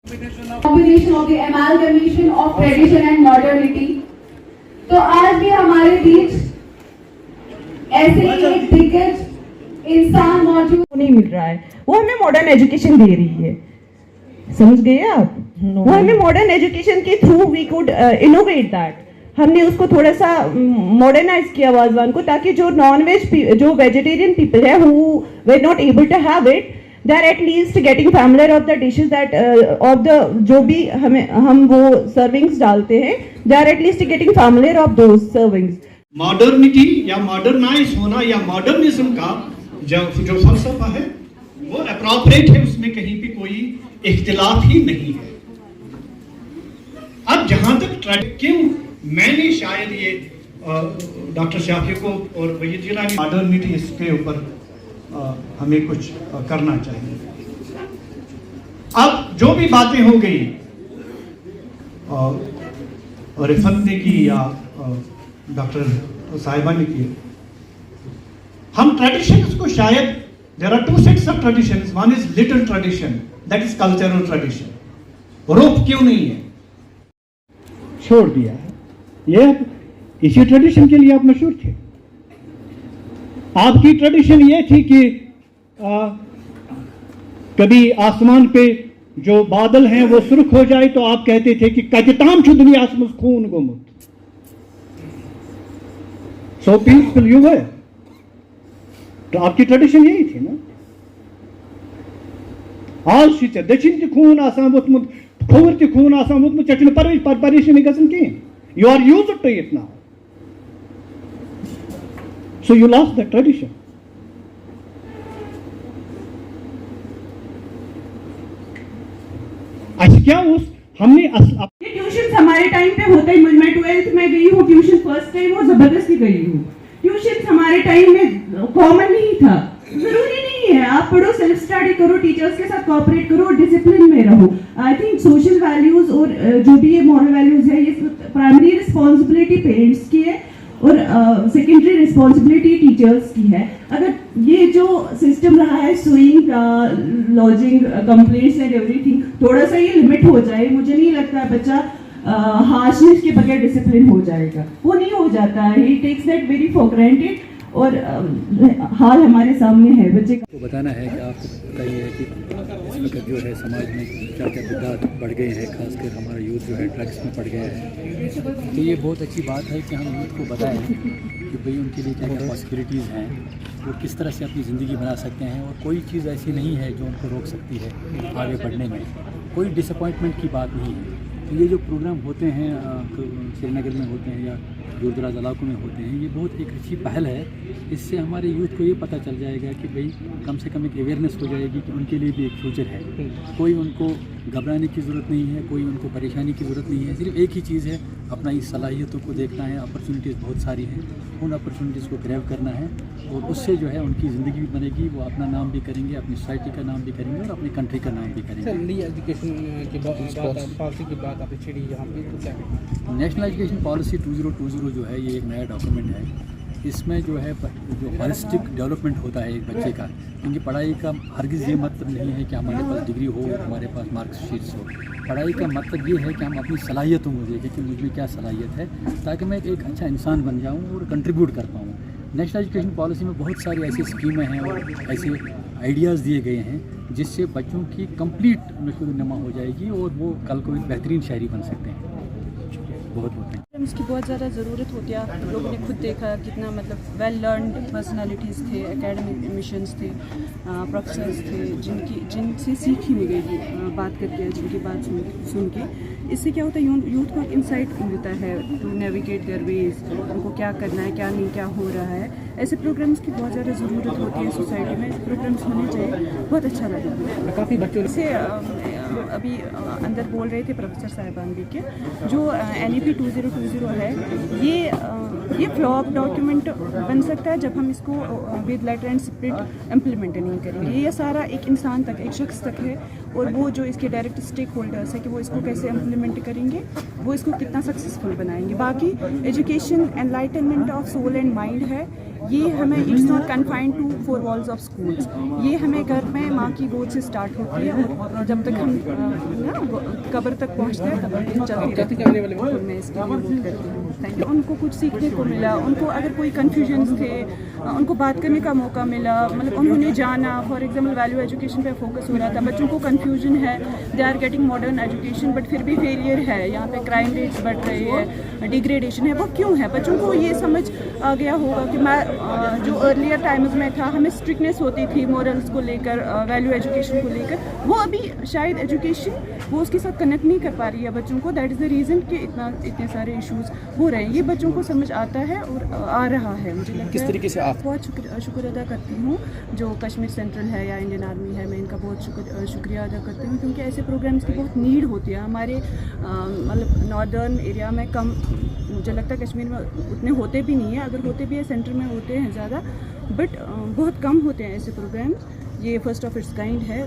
combination of the amalgamation of tradition and modernity. तो आज भी हमारे बीच ऐसे ही एक दिग्गज इंसान मौजूद नहीं मिल रहा है, वो हमें मॉडर्न एजुकेशन दे रही है, समझ गए आप? वो हमें मॉडर्न एजुकेशन के through we could innovate that, हमने उसको थोड़ा सा मॉडर्नाइज किया वाजवान को, ताकि जो नॉन वेज जो वेजिटेरियन पीपल है who were not able to have it, they are at least getting familiar of the dishes that of the जो भी हम वो servings डालते हैं, they are at least getting familiar of those servings. Modernity या modernise होना या modernism का जो फलसफा है वो अप्रोप्रिएट है, उसमें कहीं भी कोई इख्तिलाफ ही नहीं है। अब जहां तक क्यों मैंने शायद ये डॉक्टर शाफी को और वहीद जिलानी मॉडर्निटी इसके ऊपर हमें कुछ करना चाहिए। अब जो भी बातें हो गई रिफत ने की या डॉक्टर साहिबा ने की, हम ट्रेडिशंस को शायद there are two sets of traditions, one is little tradition, that is cultural tradition, रोप क्यों नहीं है, छोड़ दिया है। ये इसी ट्रेडिशन के लिए आप मशहूर थे। आपकी ट्रेडिशन ये थी कि कभी आसमान पे जो बादल हैं वो सुर्ख हो जाए तो आप कहते थे कि कजताम छु दुनिया आसमान खून गोमुत, सो पीसफुल यू है। तो आपकी ट्रेडिशन यही थी ना। आज से दक्षिण ते खून आसान वोतमुत, खोर ते खून आसान वोतमुत, चचन परेशानी गसन की, you are used to it now, so you lost that tradition. अच्छा क्या उस हमने ये ट्यूशन हमारे टाइम पे होता ही, मैं 12th में गई हूँ ट्यूशन, फर्स्ट टाइम वो जबरदस्ती गई हूँ। ट्यूशन हमारे टाइम में कॉमन नहीं था, जरूरी नहीं है आप पढ़ो, सेल्फ स्टडी करो, टीचर्स के साथ कोऑपरेट करो, डिसिप्लिन में रहो। आई थिंक सोशल वैल्यूज और जो भी ये मॉरल वैल्यूज है, ये प्राइमरी रिस्पॉन्सिबिलिटी पेरेंट्स की है और सेकेंडरी रिस्पॉन्सिबिलिटी टीचर्स की है। अगर ये जो सिस्टम रहा है सुइंग का, लॉजिंग, कंप्लेंट्स एंड एवरीथिंग, थोड़ा सा ये लिमिट हो जाए, मुझे नहीं लगता है बच्चा हार्शनेस के बगैर डिसिप्लिन हो जाएगा, वो नहीं हो जाता है। He takes that very for granted और हाल हमारे सामने है। बच्चे को बताना है कि आपको पता ही है कि इस वक्त जो है समाज में क्या क्या बिदात बढ़ गए हैं, खासकर हमारा यूथ जो है ड्रग्स में पड़ गया है। तो ये बहुत अच्छी बात है कि हम यूथ को बताएं कि भाई उनके लिए क्या क्या पॉसिबिलिटीज़ हैं, वो किस तरह से अपनी ज़िंदगी बना सकते हैं, और कोई चीज़ ऐसी नहीं है जो उनको रोक सकती है आगे बढ़ने में, कोई डिसअपॉइंटमेंट की बात नहीं है। तो ये जो प्रोग्राम होते हैं श्रीनगर में होते हैं या दूर दराज इलाकों में होते हैं, ये बहुत एक अच्छी पहल है। इससे हमारे यूथ को ये पता चल जाएगा कि भाई कम से कम एक अवेयरनेस हो जाएगी कि उनके लिए भी एक फ्यूचर है, कोई उनको घबराने की ज़रूरत नहीं है, कोई उनको परेशानी की ज़रूरत नहीं है। सिर्फ एक ही चीज़ है, अपना इस सलाहियतों को देखना है, अपॉर्चुनिटीज़ बहुत सारी हैं, उन अपॉर्चुनिटीज़ को ग्रैब करना है और उससे जो है उनकी ज़िंदगी भी बनेगी, वो अपना नाम भी करेंगे, अपनी सोसाइटी का नाम भी करेंगे और अपनी कंट्री का नाम भी करेंगे। नेशनल एजुकेशन पॉलिसी 2020 जो है, ये एक नया डॉक्यूमेंट है। इसमें जो है जो हॉलिस्टिक डेवलपमेंट होता है एक बच्चे का, क्योंकि पढ़ाई का हरगिज़ ये मतलब नहीं है कि हमारे पास डिग्री हो, हमारे पास मार्कशीट्स हो। पढ़ाई का मतलब ये है कि हम अपनी सलाहियतों को देखें कि मुझ में क्या सलाहियत है, ताकि मैं एक अच्छा इंसान बन जाऊँ और कंट्रीब्यूट कर पाऊँ। नेशनल एजुकेशन पॉलिसी में बहुत सारी ऐसी स्कीमें हैं और ऐसे आइडियाज़ दिए गए हैं जिससे बच्चों की कंप्लीट नशो-नमा हो जाएगी और वो कल को एक बेहतरीन शहरी बन सकते हैं। बहुत बहुत इसकी बहुत ज़्यादा ज़रूरत होती है। आप लोगों ने खुद देखा कितना मतलब वेल लर्नड पर्सनालिटीज़ थे, एकेडमिक मिशंस थे, प्रोफेसर्स थे जिनसे सीखी मिलेगी बात करके, जिनकी बात सुन के। इससे क्या होता है, यूथ को इंसाइट मिलता है टू नेविगेट देयर वेज, उनको क्या करना है, क्या नहीं, क्या हो रहा है। ऐसे प्रोग्राम्स की बहुत ज़्यादा ज़रूरत होती है सोसाइटी में, ऐसे प्रोग्राम्स होने चाहिए। बहुत अच्छा लगा। काफ़ी बच्चों से अभी अंदर बोल रहे थे प्रोफेसर साहिबान भी के जो NEP 2020 है, ये फ्लॉप डॉक्यूमेंट बन सकता है जब हम इसको with letter and spirit implement नहीं करेंगे। ये सारा एक इंसान तक, एक शख्स तक है اور وہ جو اس کے ڈائریکٹ اسٹیک ہولڈرس ہیں کہ وہ اس کو کیسے امپلیمنٹ کریں گے, وہ اس کو کتنا سکسیزفل بنائیں گے. باقی education enlightenment of soul and mind ہے, یہ ہمیں it's not confined to four walls of schools, یہ ہمیں گھر میں ماں کی گود سے اسٹارٹ ہوتی ہے اور جب تک ہم قبر تک پہنچتے ہیں تب تک چلتی رہتی ہے. میں اس کے لیے ووٹ کرتی ہوں. Thank you. ان کو کچھ سیکھنے کو ملا, ان کو اگر کوئی کنفیوژنس تھے ان کو بات کرنے کا موقع ملا, مطلب انہوں نے جانا. فار ایگزامپل ویلیو ایجوکیشن پہ فوکس ہو رہا تھا, بچوں کو کنفیوژن ہے, they are getting modern education but پھر بھی فیلئر ہے, یہاں پہ کرائم ریٹس بڑھ رہے ہیں, ڈیگریڈیشن ہے. وہ کیوں ہے؟ بچوں کو یہ سمجھ آ گیا ہوگا کہ میں جو ارلیئر ٹائمز میں تھا ہمیں اسٹرکٹنیس ہوتی تھی مورلس کو لے کر, ویلیو ایجوکیشن کو لے کر, وہ ابھی شاید ایجوکیشن وہ اس کے ساتھ کنیکٹ نہیں کر پا رہی ہے بچوں کو. دیٹ از دا ریزن کہ اتنے سارے ایشوز ہو رہے ہیں. یہ بچوں کو سمجھ آتا ہے اور آ رہا ہے. مجھے لگتا ہے کس طریقے سے آپ بہت شکر ادا کرتی ہوں جو کشمیر سینٹرل ہے یا انڈین آرمی ہے, میں ان کا بہت شکریہ ادا کرتی ہوں کیونکہ ایسے پروگرامس کی بہت نیڈ ہوتی ہے. ہمارے مطلب ناردرن ایریا میں کم, مجھے لگتا ہے کشمیر میں اتنے ہوتے بھی نہیں ہیں, اگر ہوتے بھی ہیں سینٹر میں ہوتے ہیں زیادہ, بٹ بہت کم ہوتے ہیں ایسے پروگرامس. یہ فرسٹ آف اٹس کائنڈ ہے.